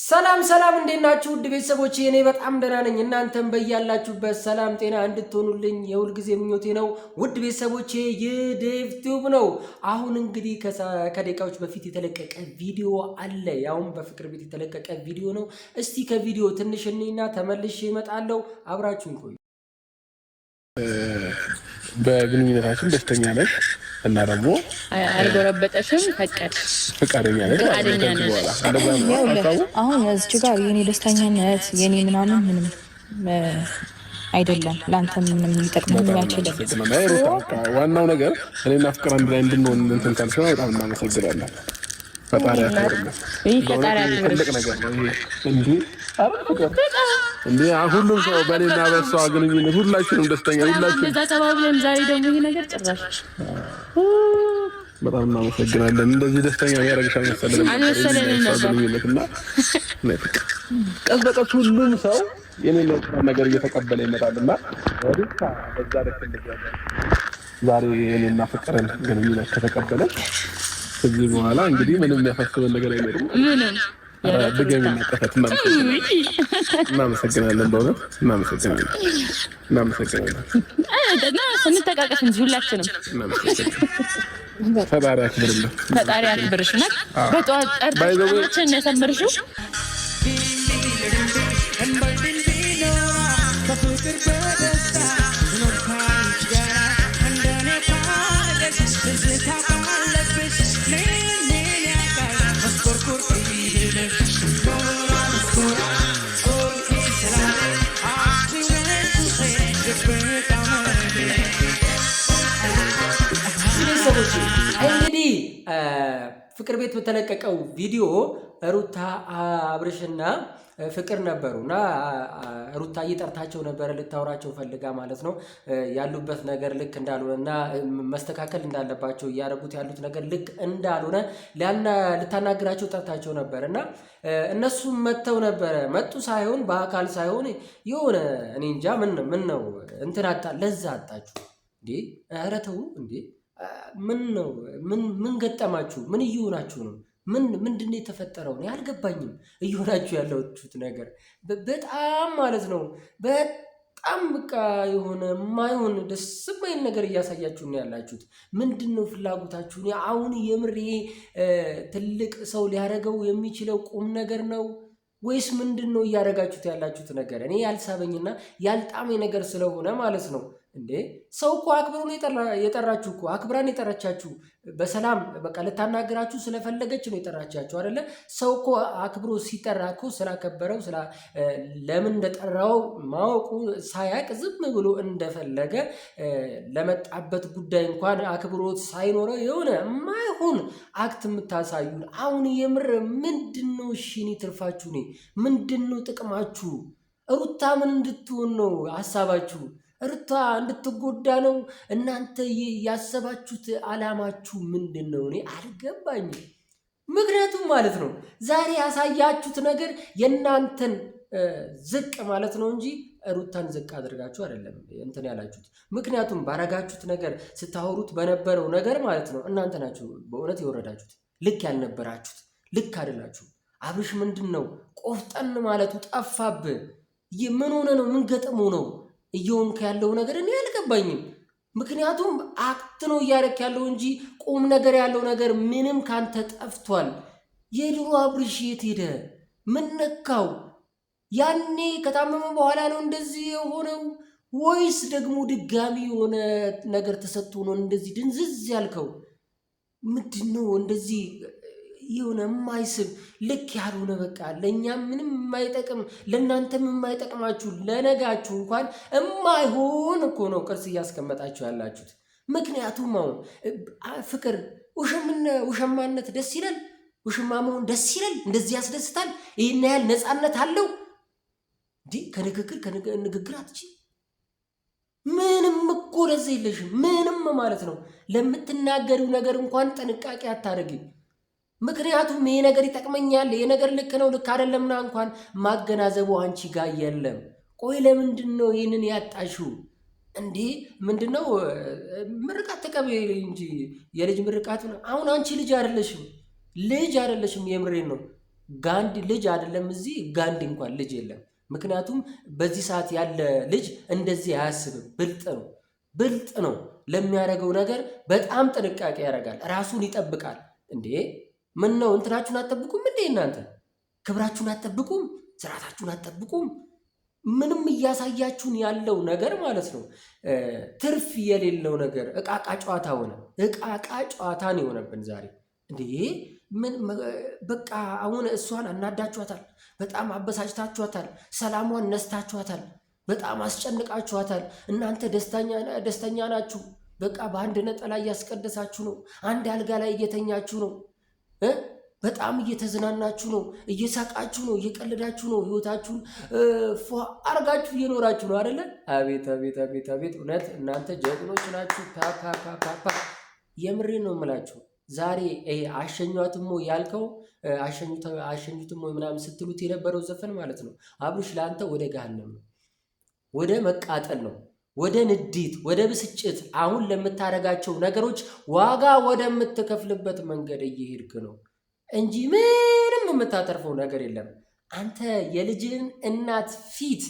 ሰላም ሰላም እንዴት ናችሁ? ውድ ቤተሰቦቼ እኔ በጣም ደህና ነኝ። እናንተም በያላችሁበት ሰላም ጤና እንድትሆኑልኝ የሁል ጊዜ ምኞቴ ነው። ውድ ቤተሰቦቼ ይህ ዴቭ ቲዩብ ነው። አሁን እንግዲህ ከደቂቃዎች በፊት የተለቀቀ ቪዲዮ አለ። ያውም በፍቅር ቤት የተለቀቀ ቪዲዮ ነው። እስቲ ከቪዲዮ ትንሽ እኔና ተመልሼ እመጣለሁ። አብራችሁን ቆዩ። በግንኙነታችን ደስተኛ ነሽ እና ደግሞ አልጎረበጠሽም? ፈቃደኛ ነሽ? አሁን እዚህ ጋር የኔ ደስተኛነት የኔ ምንም አይደለም። ለአንተ ምንም ሊጠቅምህ አይችልም። ዋናው ነገር እኔና ፍቅር አንድ ላይ እንድንሆን እንትን ካልሽ በጣም እናመሰግናለን። ፈጣሪ ያክብርልን። ትልቅ ነገር ነው እንዴ ሁሉም ሰው በእኔና በሷ ግንኙነት ሁላችንም ደስተኛ ሁላችንም እንደዛ ተባብለን ዛሬ ደግሞ ይሄ ነገር ጭራሽ በጣም እናመሰግናለን። እንደዚህ ደስተኛ ያደርግሻል መሰለኝ ግንኙነትና ቀስ በቀስ ሁሉም ሰው የኔን ነገር እየተቀበለ ይመጣልና ወዲካ በዛ ልክ ዛሬ የኔና ፍቅርን ግንኙነት ከተቀበለ ከዚህ በኋላ እንግዲህ ምንም የሚያሳስበን ነገር አይኖርም። ምንም ድጋሚ እናቀፈት እናመሰግናለን። በእውነት እናመሰግናለን። ስንተቃቀፍ እንጂ ሁላችንም ፈጣሪ ያክብርልን። ፈጣሪ ያክብርሽ። በጠዋት ጠርተን ያሰምርሽው እንግዲህ ፍቅር ቤት በተለቀቀው ቪዲዮ ሩታ አብርሽና ፍቅር ነበሩና ሩታ እየጠርታቸው ነበር ልታወራቸው ፈልጋ ማለት ነው። ያሉበት ነገር ልክ እንዳልሆነና መስተካከል እንዳለባቸው እያደረጉት ያሉት ነገር ልክ እንዳልሆነ ልታናግራቸው ጠርታቸው ነበርና እነሱም መጥተው ነበረ። መጡ ሳይሆን በአካል ሳይሆን የሆነ እኔ እንጃ ምን ነው እንትን ለዛ አጣችሁ እንዴ? ኧረ ተው እንዴ! ምን ነው? ምን ገጠማችሁ? ምን እየሆናችሁ ነው? ምንድነው የተፈጠረው? ነው ያልገባኝም። እየሆናችሁ ያለችሁት ነገር በጣም ማለት ነው በጣም በቃ የሆነ ማይሆን ደስ የማይል ነገር እያሳያችሁ ነው ያላችሁት። ምንድነው ፍላጎታችሁ? አሁን የምር ትልቅ ሰው ሊያደርገው የሚችለው ቁም ነገር ነው ወይስ ምንድነው እያደረጋችሁት ያላችሁት ነገር? እኔ ያልሳበኝና ያልጣመኝ ነገር ስለሆነ ማለት ነው። እንዴ ሰው እኮ አክብሮን የጠራችሁ እኮ አክብራን የጠራቻችሁ በሰላም በቃ ልታናግራችሁ ስለፈለገች ነው የጠራቻችሁ አይደለ? ሰው እኮ አክብሮ ሲጠራ እኮ ስላከበረው ለምን እንደጠራው ማወቁ ሳያቅ ዝም ብሎ እንደፈለገ ለመጣበት ጉዳይ እንኳን አክብሮት ሳይኖረው የሆነ ማይሆን አክት የምታሳዩን አሁን የምር ምንድነው? እሺ ትርፋችሁ ምንድነው ጥቅማችሁ? ሩታ ምን እንድትሆን ነው ሐሳባችሁ? ሩታ እንድትጎዳ ነው እናንተ ያሰባችሁት? አላማችሁ ምንድነው? እኔ አልገባኝም። ምክንያቱም ማለት ነው ዛሬ ያሳያችሁት ነገር የእናንተን ዝቅ ማለት ነው እንጂ ሩታን ዝቅ አድርጋችሁ አይደለም እንትን ያላችሁት። ምክንያቱም ባረጋችሁት ነገር ስታወሩት በነበረው ነገር ማለት ነው እናንተ ናችሁ በእውነት የወረዳችሁት። ልክ ያልነበራችሁት፣ ልክ አይደላችሁ። አብርሽ ምንድነው ቆፍጠን ማለቱ ጠፋብህ? ምን ሆነ ነው? ምን ገጥሞ ነው እየሆንክ ያለው ነገር? እኔ አልገባኝም። ምክንያቱም አክት ነው እያደረክ ያለው እንጂ ቁም ነገር ያለው ነገር ምንም ካንተ ጠፍቷል። የድሮ አብርሽ የት ሄደ? ምን ነካው? ያኔ ከታመመ በኋላ ነው እንደዚህ የሆነው ወይስ ደግሞ ድጋሚ የሆነ ነገር ተሰጥቶ ነው እንደዚህ ድንዝዝ ያልከው? ምንድነው እንደዚህ የሆነ የማይስብ ልክ ያልሆነ በቃ ለእኛም ምንም የማይጠቅም ለእናንተም የማይጠቅማችሁ ለነጋችሁ እንኳን የማይሆን እኮ ነው ቅርጽ እያስቀመጣችሁ ያላችሁት። ምክንያቱም አሁን ፍቅር ውሸማነት ደስ ይላል? ውሽማ መሆን ደስ ይላል? እንደዚህ ያስደስታል? ይህን ያህል ነፃነት አለው? እንዲህ ከንግግር አትች ምንም እኮ ለዛ የለሽም ምንም ማለት ነው። ለምትናገሪው ነገር እንኳን ጥንቃቄ አታደርጊም። ምክንያቱም ይሄ ነገር ይጠቅመኛል፣ ይሄ ነገር ልክ ነው ልክ አይደለምና እንኳን ማገናዘቡ አንቺ ጋር የለም። ቆይ ለምንድን ነው ይህንን ያጣሽው እንዴ? ምንድነው? ምርቃት ተቀበይ እንጂ የልጅ ምርቃት ነው። አሁን አንቺ ልጅ አይደለሽም። የምሬን ነው። ጋንድ ልጅ አይደለም እዚህ ጋንድ እንኳን ልጅ የለም። ምክንያቱም በዚህ ሰዓት ያለ ልጅ እንደዚህ አያስብም። ብልጥ ነው። ለሚያደርገው ነገር በጣም ጥንቃቄ ያደርጋል። ራሱን ይጠብቃል። እንዴ ምን ነው እንትናችሁን አትጠብቁም እንዴ? እናንተ ክብራችሁን አትጠብቁም? ስርዓታችሁን አትጠብቁም? ምንም እያሳያችሁን ያለው ነገር ማለት ነው ትርፍ የሌለው ነገር እቃቃ ጨዋታ ሆነ። እቃቃ ጨዋታ ነው የሆነብን ዛሬ። እንዴ ምን በቃ አሁን እሷን አናዳችኋታል፣ በጣም አበሳጭታችኋታል፣ ሰላሟን ነስታችኋታል፣ በጣም አስጨንቃችኋታል። እናንተ ደስተኛ ናችሁ። በቃ በአንድ ነጠላ እያስቀደሳችሁ ነው። አንድ አልጋ ላይ እየተኛችሁ ነው። በጣም እየተዝናናችሁ ነው። እየሳቃችሁ ነው። እየቀለዳችሁ ነው። ህይወታችሁን አርጋችሁ እየኖራችሁ ነው አይደለ? አቤት አቤት አቤት አቤት! እውነት እናንተ ጀግኖች ናችሁ። ፓፓፓፓ የምሬን ነው የምላችሁ። ዛሬ አሸኟትም ወይ ያልከው አሸኙትም ወይ ምናምን ስትሉት የነበረው ዘፈን ማለት ነው አብርሽ ለአንተ ወደ ገሃነም ነው፣ ወደ መቃጠል ነው፣ ወደ ንዴት፣ ወደ ብስጭት፣ አሁን ለምታደርጋቸው ነገሮች ዋጋ ወደምትከፍልበት መንገድ እየሄድክ ነው እንጂ ምንም የምታተርፈው ነገር የለም። አንተ የልጅን እናት ፊት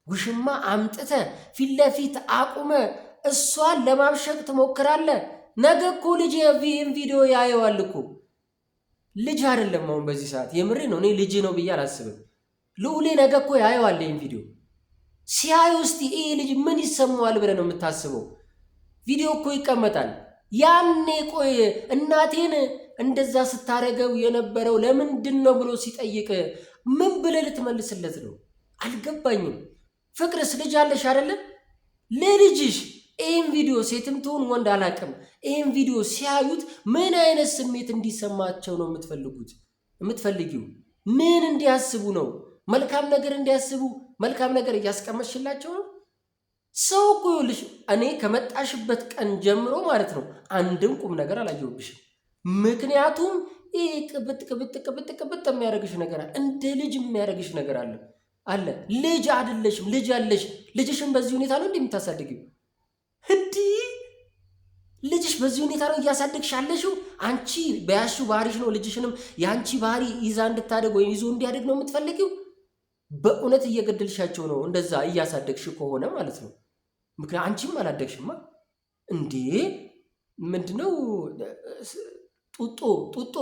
ውሽማ አምጥተ ፊት ለፊት አቁመ እሷን ለማብሸቅ ትሞክራለህ። ነገ እኮ ልጅ ይህን ቪዲዮ ያየዋል እኮ። ልጅ አይደለም አሁን በዚህ ሰዓት የምሬ ነው። እኔ ልጅ ነው ብዬ አላስብም። ልዑሌ ነገ እኮ ያየዋል ይህን ቪዲዮ። ሲያዩ ውስጥ ይህ ልጅ ምን ይሰማዋል ብለህ ነው የምታስበው? ቪዲዮ እኮ ይቀመጣል። ያኔ ቆይ እናቴን እንደዛ ስታረገው የነበረው ለምንድን ነው ብሎ ሲጠይቅ ምን ብለህ ልትመልስለት ነው? አልገባኝም። ፍቅርስ ልጅ አለሽ አይደለም? ለልጅሽ ይህን ቪዲዮ ሴትም ትሁን ወንድ አላቅም፣ ይህን ቪዲዮ ሲያዩት ምን አይነት ስሜት እንዲሰማቸው ነው የምትፈልጊው? ምን እንዲያስቡ ነው? መልካም ነገር እንዲያስቡ፣ መልካም ነገር እያስቀመጥሽላቸው ነው? ሰው እኮ ይኸውልሽ፣ እኔ ከመጣሽበት ቀን ጀምሮ ማለት ነው አንድም ቁም ነገር አላየሁብሽም። ምክንያቱም ይህ ቅብጥ የሚያደርግሽ ነገር አለ፣ እንደ ልጅ የሚያደርግሽ ነገር አለ። ልጅ አይደለሽም፣ ልጅ አለሽ። ልጅሽን በዚህ ሁኔታ ነው እንደምታሳድጊው? እንዲህ ልጅሽ በዚህ ሁኔታ ነው እያሳደግሽ ያለሽው? አንቺ በያሽው ባህሪሽ ነው ልጅሽንም የአንቺ ባህሪ ይዛ እንድታደግ ወይም ይዞ እንዲያደግ ነው የምትፈልጊው? በእውነት እየገደልሻቸው ነው እንደዛ እያሳደግሽ ከሆነ ማለት ነው። ምክንያት አንቺም አላደግሽማ እንዴ! ምንድነው ጡጦ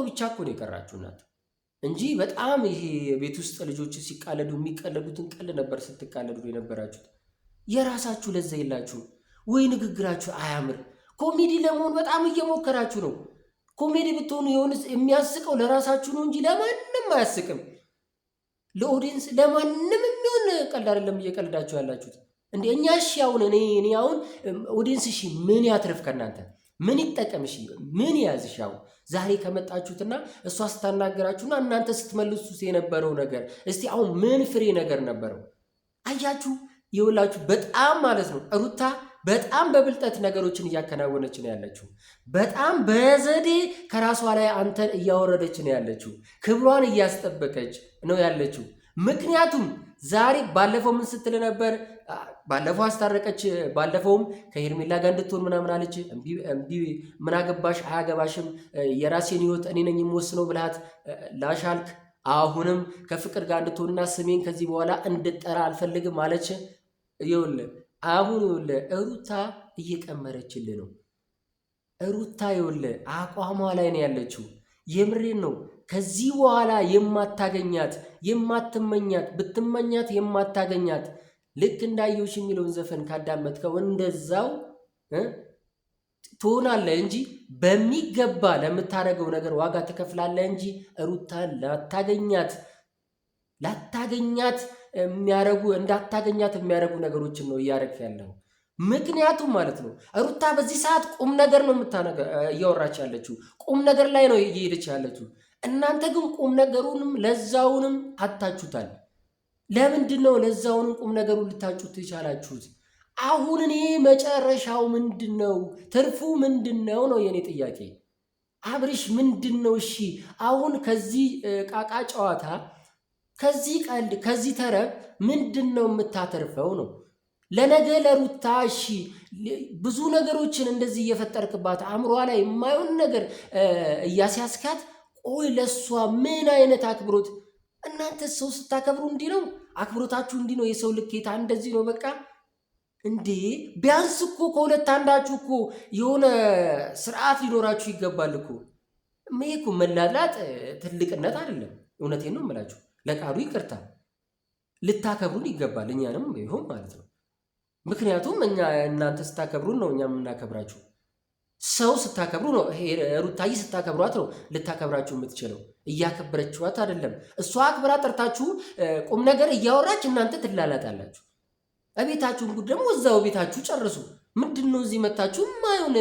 ብቻ እኮ ነው የቀራችሁ እናት እንጂ በጣም ይሄ ቤት ውስጥ ልጆች ሲቃለዱ የሚቀለዱትን ቀል ነበር ስትቃለዱ የነበራችሁት። የራሳችሁ ለዛ የላችሁ ወይ? ንግግራችሁ አያምር። ኮሜዲ ለመሆን በጣም እየሞከራችሁ ነው። ኮሜዲ ብትሆኑ የሆነ የሚያስቀው ለራሳችሁ ነው እንጂ ለማንም አያስቅም። ለኦዲየንስ ለማንም የሚሆን ቀልድ አይደለም እየቀልዳችሁ ያላችሁት። እንዴ እኛ እሺ አሁን እኔ አሁን ኦዲየንስ እሺ ምን ያትርፍ ከእናንተ? ምን ይጠቀም? እሺ ምን ያዝሽ? አሁን ዛሬ ከመጣችሁትና እሷ ስታናገራችሁና እናንተ ስትመልሱት የነበረው ነገር እስቲ አሁን ምን ፍሬ ነገር ነበረው? አያችሁ ይውላችሁ በጣም ማለት ነው ሩታ በጣም በብልጠት ነገሮችን እያከናወነች ነው ያለችው። በጣም በዘዴ ከራሷ ላይ አንተን እያወረደች ነው ያለችው። ክብሯን እያስጠበቀች ነው ያለችው። ምክንያቱም ዛሬ ባለፈው ምን ስትል ነበር? ባለፈው አስታረቀች። ባለፈውም ከሄርሜላ ጋር እንድትሆን ምናምን አለች። እምቢ ምን አገባሽ አያገባሽም፣ የራሴን ህይወት እኔ ነኝ የምወስነው ብልሃት ላሻልክ። አሁንም ከፍቅር ጋር እንድትሆንና ስሜን ከዚህ በኋላ እንድጠራ አልፈልግም አለች። ይኸውልህ አሁን ሩታ እየቀመረችልህ ነው። ሩታ ይኸውልህ አቋሟ ላይ ነው ያለችው። የምሬን ነው። ከዚህ በኋላ የማታገኛት የማትመኛት ብትመኛት የማታገኛት ልክ እንዳየሁሽ የሚለውን ዘፈን ካዳመጥከው እንደዛው ትሆናለህ እንጂ በሚገባ ለምታደርገው ነገር ዋጋ ትከፍላለህ እንጂ ሩታን ላታገኛት እንዳታገኛት የሚያደርጉ ነገሮችን ነው እያደረግህ ያለው። ምክንያቱም ማለት ነው ሩታ በዚህ ሰዓት ቁም ነገር ነው እያወራች ያለችው፣ ቁም ነገር ላይ ነው እየሄደች ያለችው። እናንተ ግን ቁም ነገሩንም ለዛውንም አታችሁታል። ለምንድን ነው ለዛውንም ቁም ነገሩን ልታጩት የቻላችሁት? አሁን እኔ መጨረሻው ምንድን ነው? ትርፉ ምንድን ነው ነው የኔ ጥያቄ። አብርሽ ምንድን ነው? እሺ አሁን ከዚህ ቃቃ ጨዋታ ከዚህ ቀልድ ከዚህ ተረብ ምንድን ነው የምታተርፈው ነው? ለነገ ለሩታ እሺ ብዙ ነገሮችን እንደዚህ እየፈጠርክባት አእምሯ ላይ የማይሆን ነገር እያስያዝካት፣ ቆይ ለሷ ምን አይነት አክብሮት! እናንተ ሰው ስታከብሩ እንዲህ ነው አክብሮታችሁ፣ እንዲህ ነው የሰው ልኬታ፣ እንደዚህ ነው በቃ እንዴ! ቢያንስ እኮ ከሁለት አንዳችሁ እኮ የሆነ ስርዓት ሊኖራችሁ ይገባል እኮ። ይሄ እኮ መላላጥ ትልቅነት አይደለም። እውነቴን ነው የምላችሁ። ለቃሉ ይቅርታ ልታከብሩን ይገባል፣ እኛንም ቢሆን ማለት ነው። ምክንያቱም እኛ እናንተ ስታከብሩን ነው እኛ የምናከብራችሁ። ሰው ስታከብሩ ነው። ሩታዬ ስታከብሯት ነው ልታከብራችሁ የምትችለው። እያከበረችኋት አይደለም። እሷ አክብራ ጠርታችሁ ቁም ነገር እያወራች እናንተ ትላላጣላችሁ። እቤታችሁን ጉድ ደግሞ እዛው ቤታችሁ ጨርሱ። ምንድን ነው እዚህ መታችሁ ማይሆን?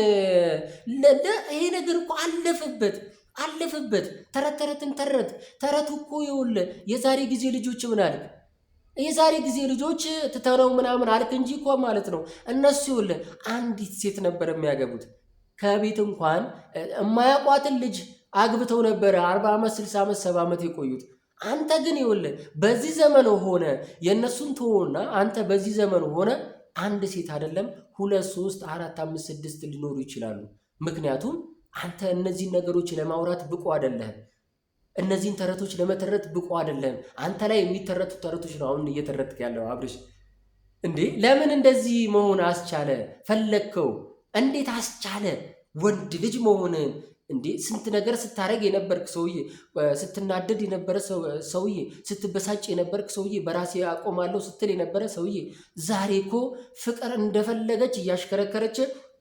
ይሄ ነገር እኮ አለፈበት። ተረትን ተረቱ እኮ ይኸውልህ የዛሬ ጊዜ ልጆች ምን አልክ? የዛሬ ጊዜ ልጆች ትተነው ምናምን አልክ እንጂ እኮ ማለት ነው እነሱ ይኸውልህ አንዲት ሴት ነበር የሚያገቡት። ከቤት እንኳን የማያውቋትን ልጅ አግብተው ነበረ 40 ዓመት 60 ዓመት 70 ዓመት የቆዩት። አንተ ግን ይኸውልህ በዚህ ዘመን ሆነ የእነሱን ተወውና አንተ በዚህ ዘመን ሆነ አንድ ሴት አይደለም 2 3 4 5 6 ሊኖሩ ይችላሉ። ምክንያቱም አንተ እነዚህን ነገሮች ለማውራት ብቁ አይደለህም። እነዚህን ተረቶች ለመተረት ብቁ አይደለህም። አንተ ላይ የሚተረቱ ተረቶች ነው አሁን እየተረትክ ያለው አብርሽ። እንዴ ለምን እንደዚህ መሆን አስቻለ? ፈለግከው? እንዴት አስቻለ? ወንድ ልጅ መሆንን እንዴ ስንት ነገር ስታረግ የነበርክ ሰውዬ፣ ስትናደድ የነበረ ሰውዬ፣ ስትበሳጭ የነበርክ ሰውዬ፣ በራሴ አቆማለሁ ስትል የነበረ ሰውዬ፣ ዛሬ እኮ ፍቅር እንደፈለገች እያሽከረከረች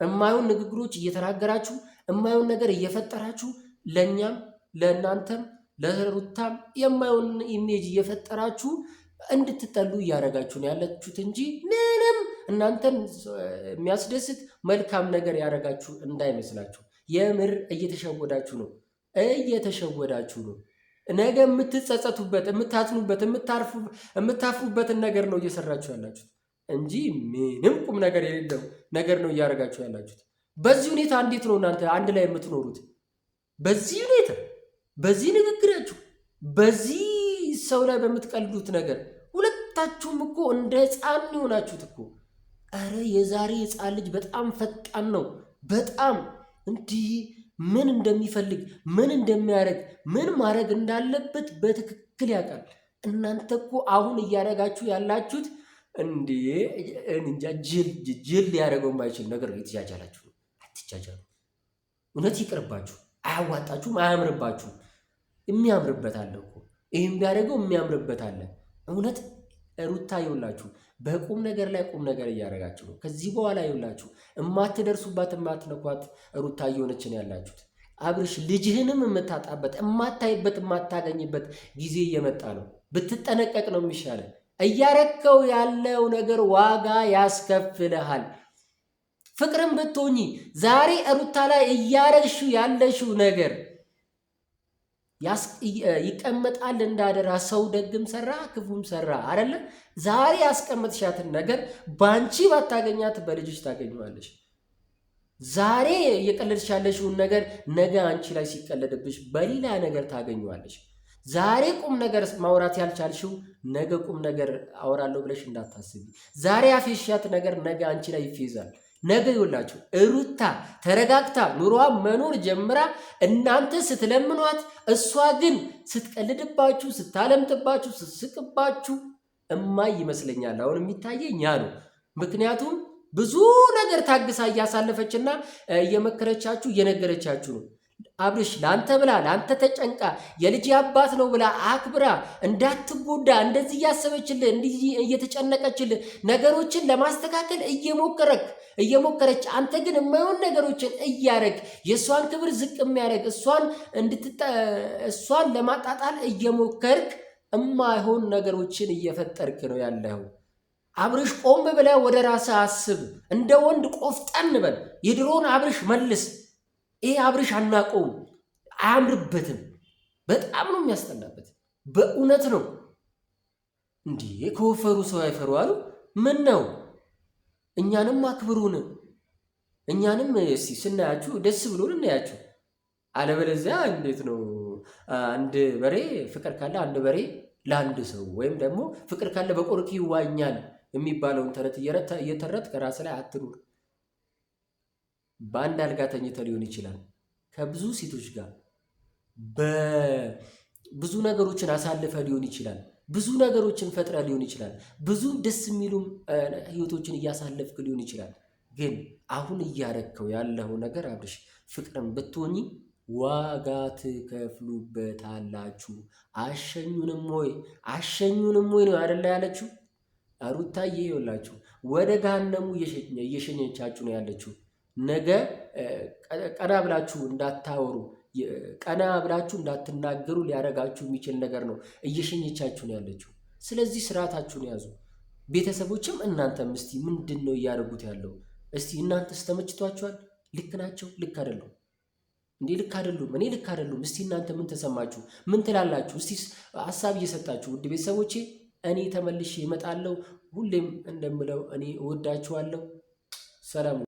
እማዩን ንግግሮች እየተናገራችሁ እማዩን ነገር እየፈጠራችሁ ለእኛም ለእናንተም ለሩታም የማዩን ኢሜጅ እየፈጠራችሁ እንድትጠሉ እያደረጋችሁ ነው ያላችሁት እንጂ ምንም እናንተን የሚያስደስት መልካም ነገር ያደረጋችሁ እንዳይመስላችሁ። የምር እየተሸወዳችሁ ነው። ነገ የምትጸጸቱበት፣ የምታዝኑበት፣ የምታፍሩበትን ነገር ነው እየሰራችሁ ያላችሁት እንጂ ምንም ቁም ነገር የሌለው ነገር ነው እያደረጋችሁ ያላችሁት። በዚህ ሁኔታ እንዴት ነው እናንተ አንድ ላይ የምትኖሩት? በዚህ ሁኔታ፣ በዚህ ንግግራችሁ፣ በዚህ ሰው ላይ በምትቀልዱት ነገር ሁለታችሁም እኮ እንደ ሕፃን የሆናችሁት እኮ። አረ የዛሬ ሕፃን ልጅ በጣም ፈጣን ነው። በጣም እንዲህ ምን እንደሚፈልግ ምን እንደሚያደርግ ምን ማድረግ እንዳለበት በትክክል ያውቃል። እናንተ እኮ አሁን እያደረጋችሁ ያላችሁት እንዴ እንጃ ጅል ሊያደርገው የማይችል ነገር ነው የተጃጃላችሁ። አትጃጃሉ። እውነት ይቅርባችሁ። አያዋጣችሁም፣ አያምርባችሁም። የሚያምርበት አለ እኮ ይህም ቢያደርገው የሚያምርበት አለ። እውነት ሩታ ይውላችሁ በቁም ነገር ላይ ቁም ነገር እያደረጋችሁ ነው። ከዚህ በኋላ ይውላችሁ እማትደርሱባት እማትነኳት ሩታ እየሆነች ነው ያላችሁት። አብርሽ ልጅህንም የምታጣበት የማታይበት የማታገኝበት ጊዜ እየመጣ ነው። ብትጠነቀቅ ነው የሚሻለ። እያረከው ያለው ነገር ዋጋ ያስከፍልሃል። ፍቅርን ብትሆኚ ዛሬ ሩታ ላይ እያረግሽው ያለሽው ነገር ይቀመጣል እንዳደራ። ሰው ደግም ሰራ ክፉም ሰራ አይደለ? ዛሬ ያስቀመጥሻትን ነገር ባንቺ ባታገኛት በልጅሽ ታገኘዋለሽ። ዛሬ እየቀለድሽ ያለሽውን ነገር ነገ አንቺ ላይ ሲቀለድብሽ በሌላ ነገር ታገኘዋለሽ። ዛሬ ቁም ነገር ማውራት ያልቻልሽው ነገ ቁም ነገር አወራለሁ ብለሽ እንዳታስቢ። ዛሬ ያፌሻት ነገር ነገ አንቺ ላይ ይፌዛል። ነገ ይውላችሁ ሩታ ተረጋግታ ኑሯን መኖር ጀምራ እናንተ ስትለምኗት፣ እሷ ግን ስትቀልድባችሁ፣ ስታለምጥባችሁ፣ ስትስቅባችሁ እማይ ይመስለኛል። አሁን የሚታየኝ ያ ነው። ምክንያቱም ብዙ ነገር ታግሳ እያሳለፈችና እየመከረቻችሁ እየነገረቻችሁ ነው። አብርሽ ለአንተ ብላ ለአንተ ተጨንቃ የልጅ አባት ነው ብላ አክብራ እንዳትጎዳ እንደዚህ እያሰበችልህ እንዲህ እየተጨነቀችልህ ነገሮችን ለማስተካከል እየሞከረች አንተ ግን የማይሆን ነገሮችን እያረግ የእሷን ክብር ዝቅ የሚያደርግ እሷን ለማጣጣል እየሞከርክ የማይሆን ነገሮችን እየፈጠርክ ነው ያለው። አብርሽ ቆም ብለህ ወደ ራስህ አስብ። እንደ ወንድ ቆፍጠን በል። የድሮውን አብርሽ መልስ። ይሄ አብርሽ አናውቀውም፣ አያምርበትም። በጣም ነው የሚያስጠላበት። በእውነት ነው። እንዲህ ከወፈሩ ሰው አይፈሩ አሉ። ምን ነው? እኛንም አክብሩን። እኛንም እስቲ ስናያችሁ ደስ ብሎን እናያችሁ። አለበለዚያ እንዴት ነው? አንድ በሬ ፍቅር ካለ አንድ በሬ ለአንድ ሰው ወይም ደግሞ ፍቅር ካለ በቆርኪ ይዋኛል የሚባለውን ተረት እየተረት ከራስ ላይ አትኑር። በአንድ አልጋ ተኝተህ ሊሆን ይችላል ከብዙ ሴቶች ጋር ብዙ ነገሮችን አሳልፈ ሊሆን ይችላል። ብዙ ነገሮችን ፈጥረ ሊሆን ይችላል። ብዙ ደስ የሚሉም ህይወቶችን እያሳለፍክ ሊሆን ይችላል። ግን አሁን እያረከው ያለው ነገር አብርሽ ፍቅርን ብትሆኚ ዋጋ ትከፍሉበታላችሁ። አሸኙንም ወይ ነው አይደለ ያለችው ሩታዬ። ይኸውላችሁ ወደ ገሃነሙ እየሸኘቻችሁ ነው ያለችው። ነገ ቀና ብላችሁ እንዳታወሩ፣ ቀና ብላችሁ እንዳትናገሩ ሊያደርጋችሁ የሚችል ነገር ነው እየሸኘቻችሁ ነው ያለችው። ስለዚህ ስርዓታችሁን ያዙ። ቤተሰቦችም እናንተም እስቲ ምንድን ነው እያደረጉት ያለው? እስቲ እናንተስ ተመችቷችኋል? ልክ ናቸው? ልክ አይደሉም? እንዴ ልክ አይደሉም። እኔ ልክ አይደሉም። እስቲ እናንተ ምን ተሰማችሁ? ምን ትላላችሁ? እስቲ ሀሳብ እየሰጣችሁ ውድ ቤተሰቦቼ፣ እኔ ተመልሼ እመጣለሁ። ሁሌም እንደምለው እኔ እወዳችኋለሁ። ሰላም